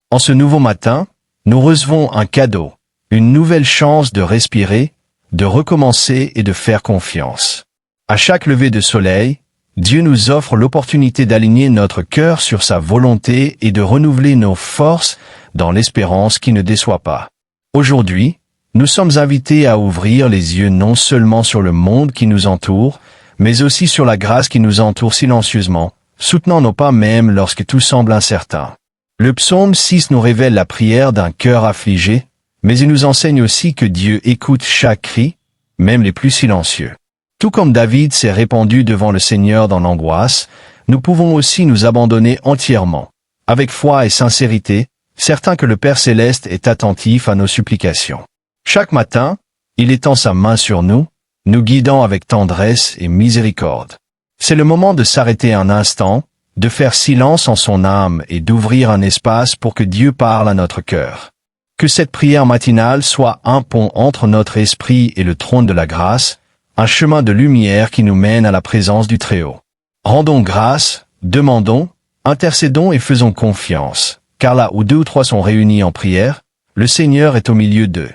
En ce nouveau matin, nous recevons un cadeau, une nouvelle chance de respirer, de recommencer et de faire confiance. À chaque lever de soleil, Dieu nous offre l'opportunité d'aligner notre cœur sur sa volonté et de renouveler nos forces dans l'espérance qui ne déçoit pas. Aujourd'hui, nous sommes invités à ouvrir les yeux non seulement sur le monde qui nous entoure, mais aussi sur la grâce qui nous entoure silencieusement, soutenant nos pas même lorsque tout semble incertain. Le psaume 6 nous révèle la prière d'un cœur affligé, mais il nous enseigne aussi que Dieu écoute chaque cri, même les plus silencieux. Tout comme David s'est répandu devant le Seigneur dans l'angoisse, nous pouvons aussi nous abandonner entièrement, avec foi et sincérité, certains que le Père Céleste est attentif à nos supplications. Chaque matin, il étend sa main sur nous, nous guidant avec tendresse et miséricorde. C'est le moment de s'arrêter un instant, de faire silence en son âme et d'ouvrir un espace pour que Dieu parle à notre cœur. Que cette prière matinale soit un pont entre notre esprit et le trône de la grâce, un chemin de lumière qui nous mène à la présence du Très-Haut. Rendons grâce, demandons, intercédons et faisons confiance, car là où 2 ou 3 sont réunis en prière, le Seigneur est au milieu d'eux.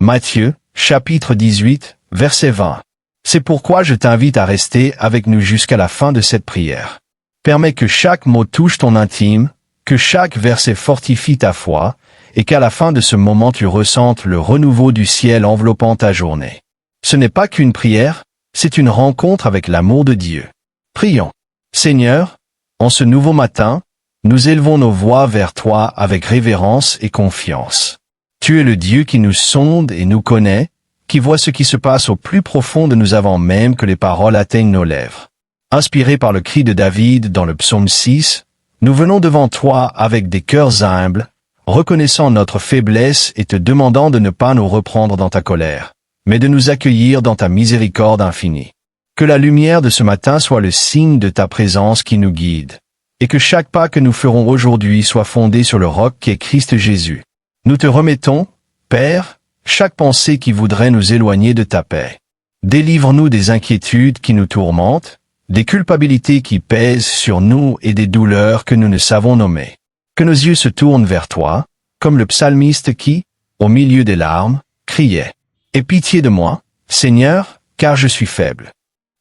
Matthieu, chapitre 18, verset 20. C'est pourquoi je t'invite à rester avec nous jusqu'à la fin de cette prière. Permets que chaque mot touche ton intime, que chaque verset fortifie ta foi, et qu'à la fin de ce moment tu ressentes le renouveau du ciel enveloppant ta journée. Ce n'est pas qu'une prière, c'est une rencontre avec l'amour de Dieu. Prions. Seigneur, en ce nouveau matin, nous élevons nos voix vers toi avec révérence et confiance. Tu es le Dieu qui nous sonde et nous connaît, qui voit ce qui se passe au plus profond de nous avant même que les paroles atteignent nos lèvres. Inspirés par le cri de David dans le psaume 6, nous venons devant toi avec des cœurs humbles, reconnaissant notre faiblesse et te demandant de ne pas nous reprendre dans ta colère, mais de nous accueillir dans ta miséricorde infinie. Que la lumière de ce matin soit le signe de ta présence qui nous guide, et que chaque pas que nous ferons aujourd'hui soit fondé sur le roc qui est Christ Jésus. Nous te remettons, Père, chaque pensée qui voudrait nous éloigner de ta paix. Délivre-nous des inquiétudes qui nous tourmentent, des culpabilités qui pèsent sur nous et des douleurs que nous ne savons nommer. Que nos yeux se tournent vers toi, comme le psalmiste qui, au milieu des larmes, criait « Aie pitié de moi, Seigneur, car je suis faible ».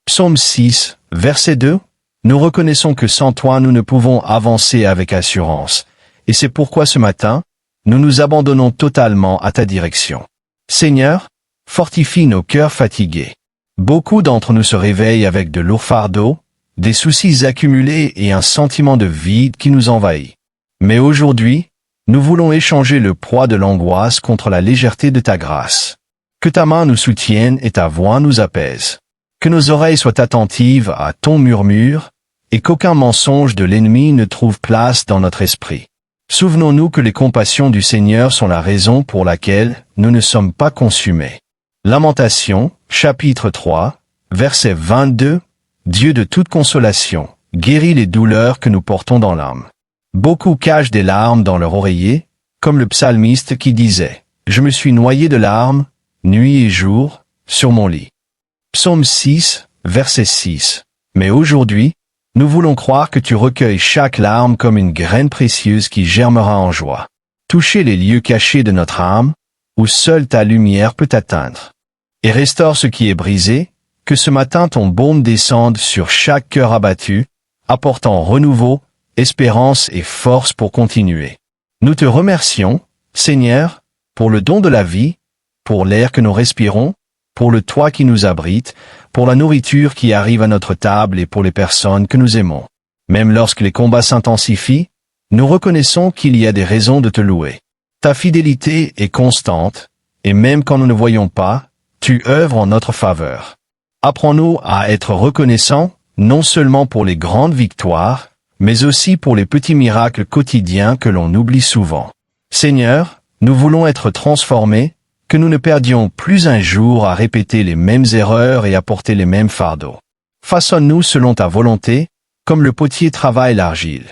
Psaume 6, verset 2. Nous reconnaissons que sans toi nous ne pouvons avancer avec assurance, et c'est pourquoi ce matin, nous nous abandonnons totalement à ta direction. Seigneur, fortifie nos cœurs fatigués. Beaucoup d'entre nous se réveillent avec de lourds fardeaux, des soucis accumulés et un sentiment de vide qui nous envahit. Mais aujourd'hui, nous voulons échanger le poids de l'angoisse contre la légèreté de ta grâce. Que ta main nous soutienne et ta voix nous apaise. Que nos oreilles soient attentives à ton murmure, et qu'aucun mensonge de l'ennemi ne trouve place dans notre esprit. Souvenons-nous que les compassions du Seigneur sont la raison pour laquelle nous ne sommes pas consumés. Lamentations, chapitre 3, verset 22. Dieu de toute consolation, guérit les douleurs que nous portons dans l'âme. Beaucoup cachent des larmes dans leur oreiller, comme le psalmiste qui disait « Je me suis noyé de larmes, nuit et jour, sur mon lit ». Psaume 6, verset 6. Mais aujourd'hui, nous voulons croire que tu recueilles chaque larme comme une graine précieuse qui germera en joie. Toucher les lieux cachés de notre âme, où seule ta lumière peut atteindre. Et restaure ce qui est brisé, que ce matin ton baume descende sur chaque cœur abattu, apportant renouveau, espérance et force pour continuer. Nous te remercions, Seigneur, pour le don de la vie, pour l'air que nous respirons, pour le toit qui nous abrite, pour la nourriture qui arrive à notre table et pour les personnes que nous aimons. Même lorsque les combats s'intensifient, nous reconnaissons qu'il y a des raisons de te louer. Ta fidélité est constante, et même quand nous ne voyons pas, tu œuvres en notre faveur. Apprends-nous à être reconnaissants, non seulement pour les grandes victoires, mais aussi pour les petits miracles quotidiens que l'on oublie souvent. Seigneur, nous voulons être transformés, que nous ne perdions plus un jour à répéter les mêmes erreurs et à porter les mêmes fardeaux. Façonne-nous selon ta volonté, comme le potier travaille l'argile.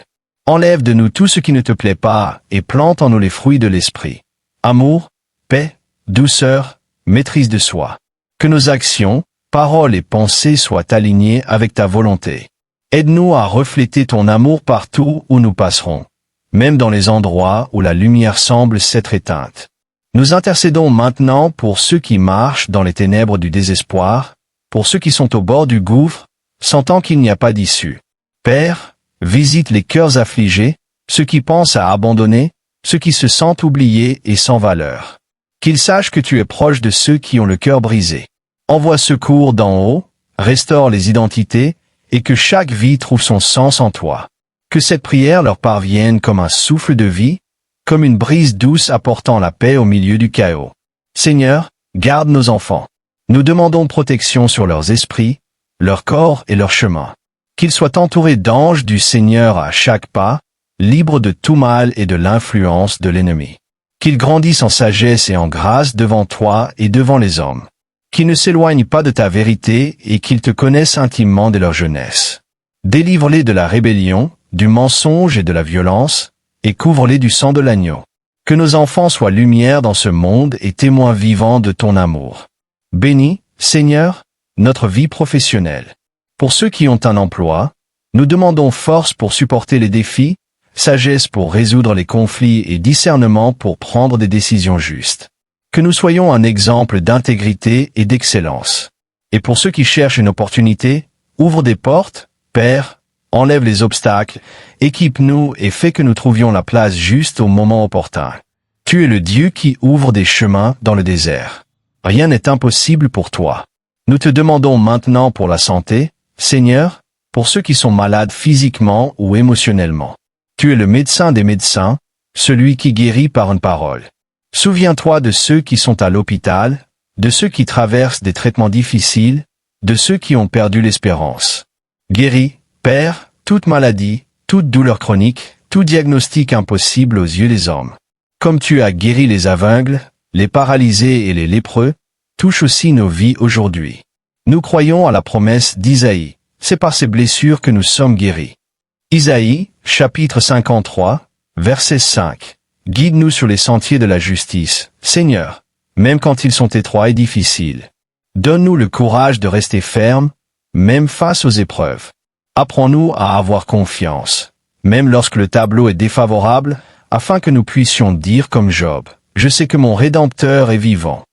Enlève de nous tout ce qui ne te plaît pas et plante en nous les fruits de l'esprit. Amour, paix, douceur, maîtrise de soi. Que nos actions, paroles et pensées soient alignées avec ta volonté. Aide-nous à refléter ton amour partout où nous passerons. même dans les endroits où la lumière semble s'être éteinte. Nous intercédons maintenant pour ceux qui marchent dans les ténèbres du désespoir, pour ceux qui sont au bord du gouffre, sentant qu'il n'y a pas d'issue. Père, visite les cœurs affligés, ceux qui pensent à abandonner, ceux qui se sentent oubliés et sans valeur. Qu'ils sachent que tu es proche de ceux qui ont le cœur brisé. Envoie secours d'en haut, restaure les identités, et que chaque vie trouve son sens en toi. Que cette prière leur parvienne comme un souffle de vie, comme une brise douce apportant la paix au milieu du chaos. Seigneur, garde nos enfants. Nous demandons protection sur leurs esprits, leur corps et leur chemin. Qu'ils soient entourés d'anges du Seigneur à chaque pas, libres de tout mal et de l'influence de l'ennemi. Qu'ils grandissent en sagesse et en grâce devant toi et devant les hommes. Qu'ils ne s'éloignent pas de ta vérité et qu'ils te connaissent intimement dès leur jeunesse. Délivre-les de la rébellion, du mensonge et de la violence, et couvre-les du sang de l'agneau. Que nos enfants soient lumière dans ce monde et témoins vivants de ton amour. Bénis, Seigneur, notre vie professionnelle. Pour ceux qui ont un emploi, nous demandons force pour supporter les défis, sagesse pour résoudre les conflits et discernement pour prendre des décisions justes. Que nous soyons un exemple d'intégrité et d'excellence. Et pour ceux qui cherchent une opportunité, ouvre des portes, Père, enlève les obstacles, équipe-nous et fais que nous trouvions la place juste au moment opportun. Tu es le Dieu qui ouvre des chemins dans le désert. Rien n'est impossible pour toi. Nous te demandons maintenant pour la santé, Seigneur, pour ceux qui sont malades physiquement ou émotionnellement. Tu es le médecin des médecins, celui qui guérit par une parole. Souviens-toi de ceux qui sont à l'hôpital, de ceux qui traversent des traitements difficiles, de ceux qui ont perdu l'espérance. Guéris, Père, toute maladie, toute douleur chronique, tout diagnostic impossible aux yeux des hommes. Comme tu as guéri les aveugles, les paralysés et les lépreux, touche aussi nos vies aujourd'hui. Nous croyons à la promesse d'Isaïe. C'est par ses blessures que nous sommes guéris. Isaïe, chapitre 53, verset 5. Guide-nous sur les sentiers de la justice, Seigneur, même quand ils sont étroits et difficiles. Donne-nous le courage de rester ferme, même face aux épreuves. Apprends-nous à avoir confiance, même lorsque le tableau est défavorable, afin que nous puissions dire comme Job, « Je sais que mon Rédempteur est vivant ».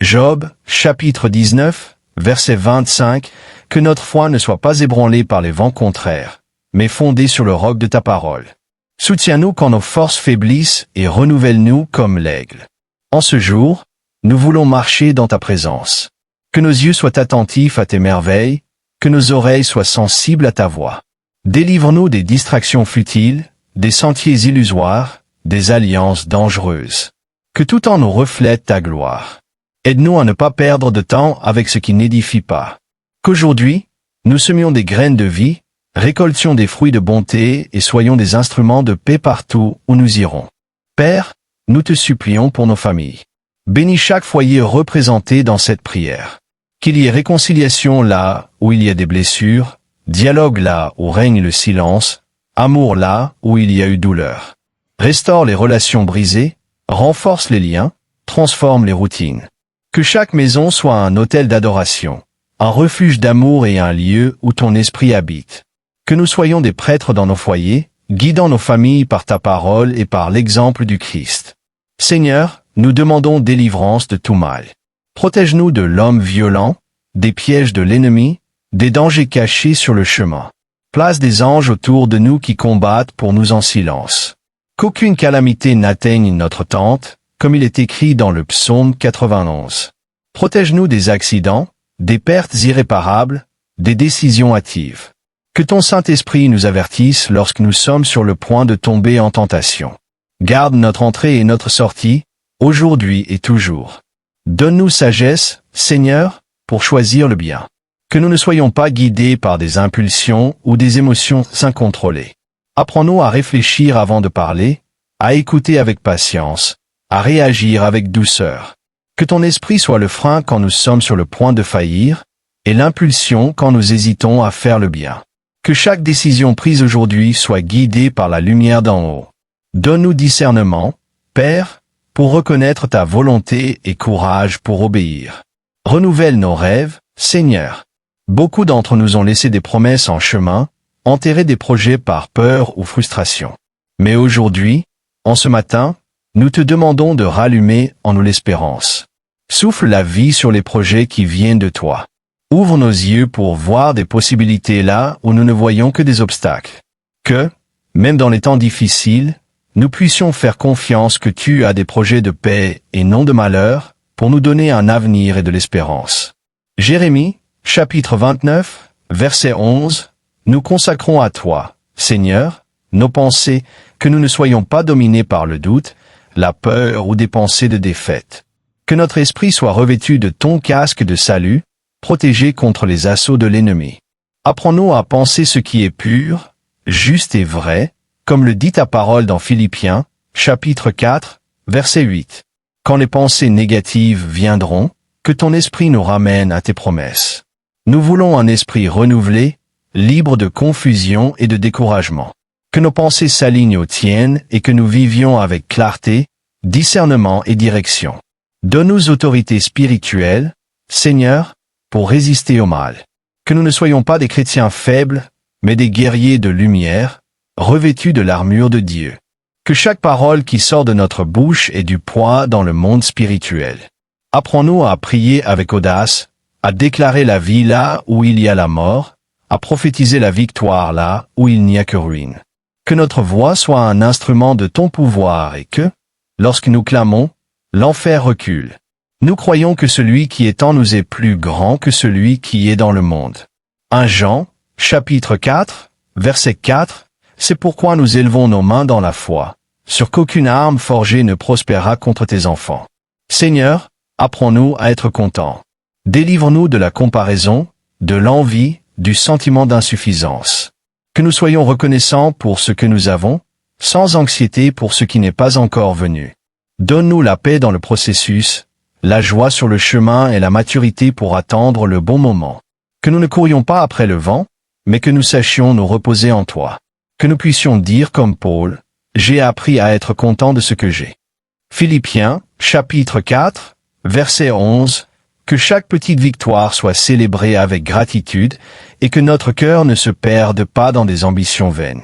Job, chapitre 19, verset 25, « Que notre foi ne soit pas ébranlée par les vents contraires, mais fondée sur le roc de ta parole. Soutiens-nous quand nos forces faiblissent et renouvelle-nous comme l'aigle. En ce jour, nous voulons marcher dans ta présence. Que nos yeux soient attentifs à tes merveilles, que nos oreilles soient sensibles à ta voix. Délivre-nous des distractions futiles, des sentiers illusoires, des alliances dangereuses. Que tout temps nous reflète ta gloire. Aide-nous à ne pas perdre de temps avec ce qui n'édifie pas. Qu'aujourd'hui, nous semions des graines de vie, récoltions des fruits de bonté et soyons des instruments de paix partout où nous irons. Père, nous te supplions pour nos familles. Bénis chaque foyer représenté dans cette prière. Qu'il y ait réconciliation là où il y a des blessures, dialogue là où règne le silence, amour là où il y a eu douleur. Restaure les relations brisées, renforce les liens, transforme les routines. Que chaque maison soit un autel d'adoration, un refuge d'amour et un lieu où ton esprit habite. Que nous soyons des prêtres dans nos foyers, guidant nos familles par ta parole et par l'exemple du Christ. Seigneur, nous demandons délivrance de tout mal. Protège-nous de l'homme violent, des pièges de l'ennemi, des dangers cachés sur le chemin. Place des anges autour de nous qui combattent pour nous en silence. Qu'aucune calamité n'atteigne notre tente, comme il est écrit dans le psaume 91. Protège-nous des accidents, des pertes irréparables, des décisions hâtives. Que ton Saint-Esprit nous avertisse lorsque nous sommes sur le point de tomber en tentation. Garde notre entrée et notre sortie, aujourd'hui et toujours. Donne-nous sagesse, Seigneur, pour choisir le bien. Que nous ne soyons pas guidés par des impulsions ou des émotions incontrôlées. Apprends-nous à réfléchir avant de parler, à écouter avec patience, à réagir avec douceur. Que ton esprit soit le frein quand nous sommes sur le point de faillir, et l'impulsion quand nous hésitons à faire le bien. Que chaque décision prise aujourd'hui soit guidée par la lumière d'en haut. Donne-nous discernement, Père, pour reconnaître ta volonté et courage pour obéir. Renouvelle nos rêves, Seigneur. Beaucoup d'entre nous ont laissé des promesses en chemin, enterré des projets par peur ou frustration. Mais aujourd'hui, en ce matin, nous te demandons de rallumer en nous l'espérance. Souffle la vie sur les projets qui viennent de toi. Ouvre nos yeux pour voir des possibilités là où nous ne voyons que des obstacles. Que, même dans les temps difficiles, nous puissions faire confiance que tu as des projets de paix et non de malheur pour nous donner un avenir et de l'espérance. Jérémie, chapitre 29, verset 11, nous consacrons à toi, Seigneur, nos pensées, que nous ne soyons pas dominés par le doute, la peur ou des pensées de défaite. Que notre esprit soit revêtu de ton casque de salut, protégé contre les assauts de l'ennemi. Apprends-nous à penser ce qui est pur, juste et vrai, comme le dit ta parole dans Philippiens, chapitre 4, verset 8. Quand les pensées négatives viendront, que ton esprit nous ramène à tes promesses. Nous voulons un esprit renouvelé, libre de confusion et de découragement. Que nos pensées s'alignent aux tiennes et que nous vivions avec clarté, discernement et direction. Donne-nous autorité spirituelle, Seigneur, pour résister au mal. Que nous ne soyons pas des chrétiens faibles, mais des guerriers de lumière, revêtus de l'armure de Dieu. Que chaque parole qui sort de notre bouche ait du poids dans le monde spirituel. Apprends-nous à prier avec audace, à déclarer la vie là où il y a la mort, à prophétiser la victoire là où il n'y a que ruine. Que notre voix soit un instrument de ton pouvoir et que, lorsque nous clamons, l'enfer recule. Nous croyons que celui qui est en nous est plus grand que celui qui est dans le monde. 1 Jean, chapitre 4, verset 4, c'est pourquoi nous élevons nos mains dans la foi, sur qu'aucune arme forgée ne prospérera contre tes enfants. Seigneur, apprends-nous à être contents. Délivre-nous de la comparaison, de l'envie, du sentiment d'insuffisance. Que nous soyons reconnaissants pour ce que nous avons, sans anxiété pour ce qui n'est pas encore venu. Donne-nous la paix dans le processus, la joie sur le chemin et la maturité pour attendre le bon moment. Que nous ne courions pas après le vent, mais que nous sachions nous reposer en toi. Que nous puissions dire comme Paul, j'ai appris à être content de ce que j'ai. Philippiens, chapitre 4, verset 11, que chaque petite victoire soit célébrée avec gratitude et que notre cœur ne se perde pas dans des ambitions vaines.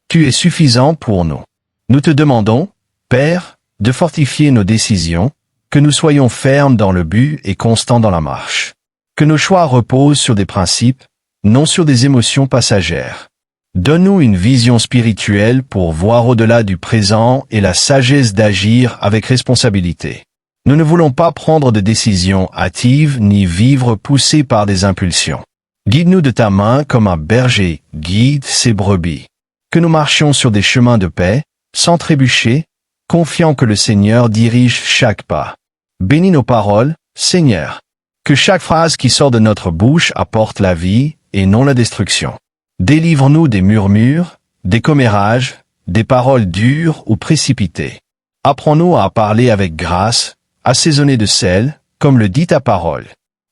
Tu es suffisant pour nous. Nous te demandons, Père, de fortifier nos décisions, que nous soyons fermes dans le but et constants dans la marche. Que nos choix reposent sur des principes, non sur des émotions passagères. Donne-nous une vision spirituelle pour voir au-delà du présent et la sagesse d'agir avec responsabilité. Nous ne voulons pas prendre de décisions hâtives ni vivre poussés par des impulsions. Guide-nous de ta main comme un berger guide ses brebis. Que nous marchions sur des chemins de paix, sans trébucher, confiant que le Seigneur dirige chaque pas. Bénis nos paroles, Seigneur. Que chaque phrase qui sort de notre bouche apporte la vie et non la destruction. Délivre-nous des murmures, des commérages, des paroles dures ou précipitées. Apprends-nous à parler avec grâce, assaisonnés de sel, comme le dit ta parole.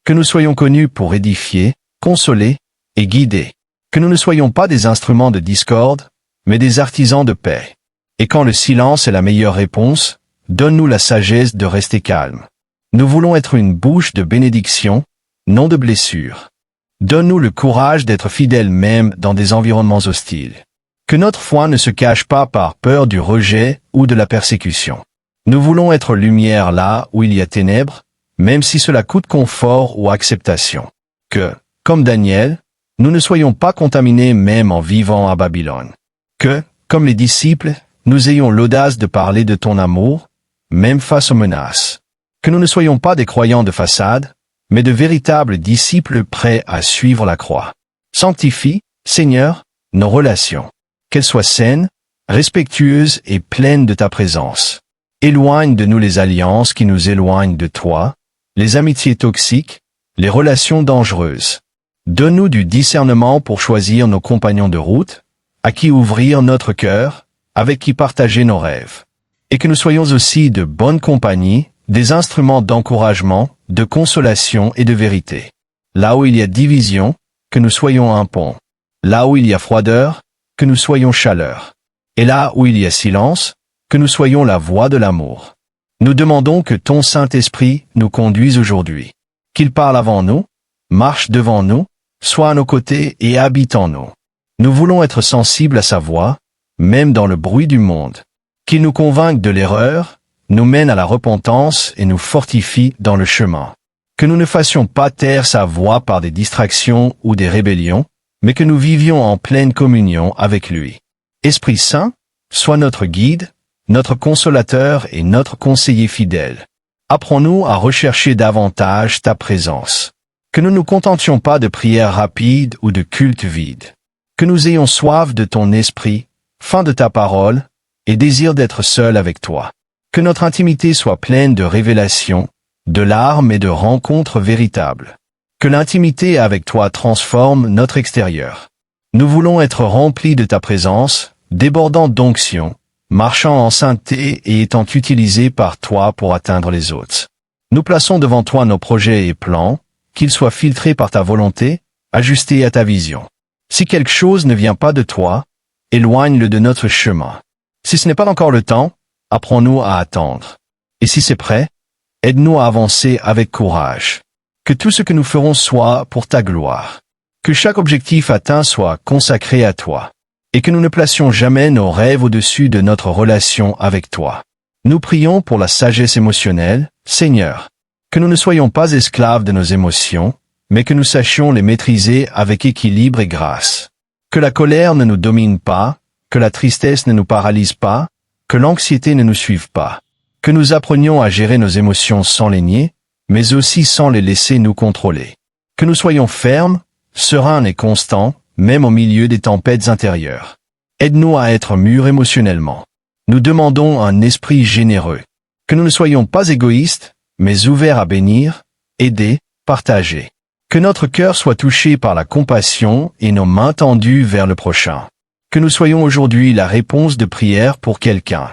Que nous soyons connus pour édifier, consoler et guider. Que nous ne soyons pas des instruments de discorde, mais des artisans de paix. Et quand le silence est la meilleure réponse, donne-nous la sagesse de rester calme. Nous voulons être une bouche de bénédiction, non de blessure. Donne-nous le courage d'être fidèles même dans des environnements hostiles. Que notre foi ne se cache pas par peur du rejet ou de la persécution. Nous voulons être lumière là où il y a ténèbres, même si cela coûte confort ou acceptation. Que, comme Daniel, nous ne soyons pas contaminés même en vivant à Babylone. Que, comme les disciples, nous ayons l'audace de parler de ton amour, même face aux menaces. Que nous ne soyons pas des croyants de façade, mais de véritables disciples prêts à suivre la croix. Sanctifie, Seigneur, nos relations. Qu'elles soient saines, respectueuses et pleines de ta présence. Éloigne de nous les alliances qui nous éloignent de toi, les amitiés toxiques, les relations dangereuses. Donne-nous du discernement pour choisir nos compagnons de route, à qui ouvrir notre cœur, avec qui partager nos rêves. Et que nous soyons aussi de bonne compagnie, des instruments d'encouragement, de consolation et de vérité. Là où il y a division, que nous soyons un pont. Là où il y a froideur, que nous soyons chaleur. Et là où il y a silence, que nous soyons la voix de l'amour. Nous demandons que ton Saint-Esprit nous conduise aujourd'hui. Qu'il parle avant nous, marche devant nous, soit à nos côtés et habite en nous. Nous voulons être sensibles à sa voix, même dans le bruit du monde. Qu'il nous convainque de l'erreur, nous mène à la repentance et nous fortifie dans le chemin. Que nous ne fassions pas taire sa voix par des distractions ou des rébellions, mais que nous vivions en pleine communion avec lui. Esprit Saint, sois notre guide, notre consolateur et notre conseiller fidèle. Apprends-nous à rechercher davantage ta présence. Que nous ne nous contentions pas de prières rapides ou de cultes vides. Que nous ayons soif de ton esprit, faim de ta parole, et désir d'être seul avec toi. Que notre intimité soit pleine de révélations, de larmes et de rencontres véritables. Que l'intimité avec toi transforme notre extérieur. Nous voulons être remplis de ta présence, débordant d'onction, marchant en sainteté et étant utilisés par toi pour atteindre les autres. Nous plaçons devant toi nos projets et plans, qu'ils soient filtrés par ta volonté, ajustés à ta vision. Si quelque chose ne vient pas de toi, éloigne-le de notre chemin. Si ce n'est pas encore le temps, apprends-nous à attendre. Et si c'est prêt, aide-nous à avancer avec courage. Que tout ce que nous ferons soit pour ta gloire. Que chaque objectif atteint soit consacré à toi. Et que nous ne placions jamais nos rêves au-dessus de notre relation avec toi. Nous prions pour la sagesse émotionnelle, Seigneur. Que nous ne soyons pas esclaves de nos émotions, mais que nous sachions les maîtriser avec équilibre et grâce. Que la colère ne nous domine pas, que la tristesse ne nous paralyse pas, que l'anxiété ne nous suive pas. Que nous apprenions à gérer nos émotions sans les nier, mais aussi sans les laisser nous contrôler. Que nous soyons fermes, sereins et constants, même au milieu des tempêtes intérieures. Aide-nous à être mûrs émotionnellement. Nous demandons un esprit généreux. Que nous ne soyons pas égoïstes, mais ouverts à bénir, aider, partager. Que notre cœur soit touché par la compassion et nos mains tendues vers le prochain. Que nous soyons aujourd'hui la réponse de prière pour quelqu'un.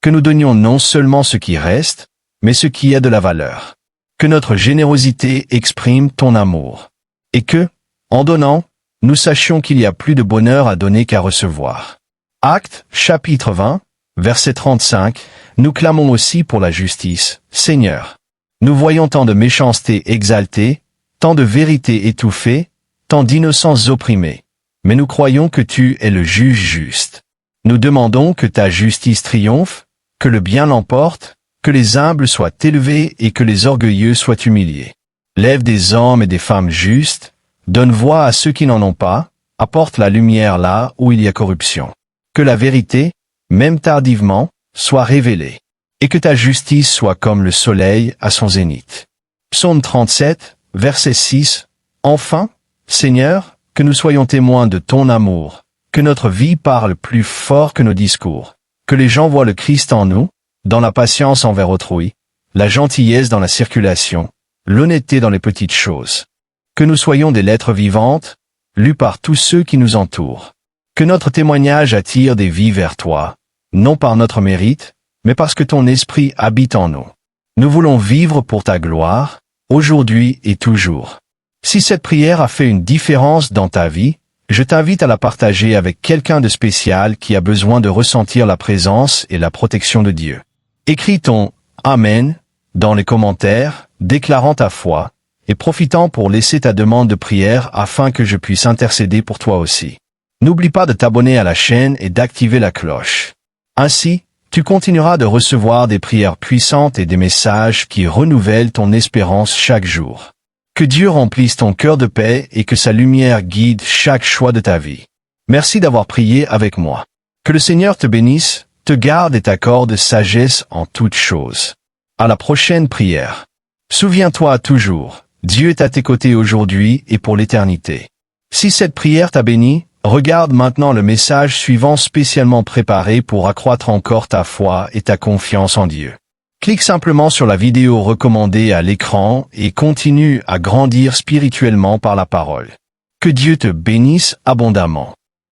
Que nous donnions non seulement ce qui reste, mais ce qui a de la valeur. Que notre générosité exprime ton amour. Et que, en donnant, nous sachions qu'il y a plus de bonheur à donner qu'à recevoir. Actes, chapitre 20, verset 35, nous clamons aussi pour la justice, Seigneur. Nous voyons tant de méchanceté exaltée, tant de vérité étouffée, tant d'innocence opprimée. Mais nous croyons que tu es le juge juste. Nous demandons que ta justice triomphe, que le bien l'emporte, que les humbles soient élevés et que les orgueilleux soient humiliés. Lève des hommes et des femmes justes, donne voix à ceux qui n'en ont pas, apporte la lumière là où il y a corruption. Que la vérité, même tardivement, soit révélée, et que ta justice soit comme le soleil à son zénith. Psaume 37, verset 6. Enfin, Seigneur, que nous soyons témoins de ton amour, que notre vie parle plus fort que nos discours, que les gens voient le Christ en nous, dans la patience envers autrui, la gentillesse dans la circulation, l'honnêteté dans les petites choses. Que nous soyons des lettres vivantes, lues par tous ceux qui nous entourent. Que notre témoignage attire des vies vers toi, non par notre mérite, mais parce que ton esprit habite en nous. Nous voulons vivre pour ta gloire, aujourd'hui et toujours. Si cette prière a fait une différence dans ta vie, je t'invite à la partager avec quelqu'un de spécial qui a besoin de ressentir la présence et la protection de Dieu. Écris ton « Amen » dans les commentaires, déclarant ta foi, et profitant pour laisser ta demande de prière afin que je puisse intercéder pour toi aussi. N'oublie pas de t'abonner à la chaîne et d'activer la cloche. Ainsi, tu continueras de recevoir des prières puissantes et des messages qui renouvellent ton espérance chaque jour. Que Dieu remplisse ton cœur de paix et que sa lumière guide chaque choix de ta vie. Merci d'avoir prié avec moi. Que le Seigneur te bénisse, te garde et t'accorde sagesse en toutes choses. À la prochaine prière. Souviens-toi toujours, Dieu est à tes côtés aujourd'hui et pour l'éternité. Si cette prière t'a béni, regarde maintenant le message suivant spécialement préparé pour accroître encore ta foi et ta confiance en Dieu. Clique simplement sur la vidéo recommandée à l'écran et continue à grandir spirituellement par la parole. Que Dieu te bénisse abondamment.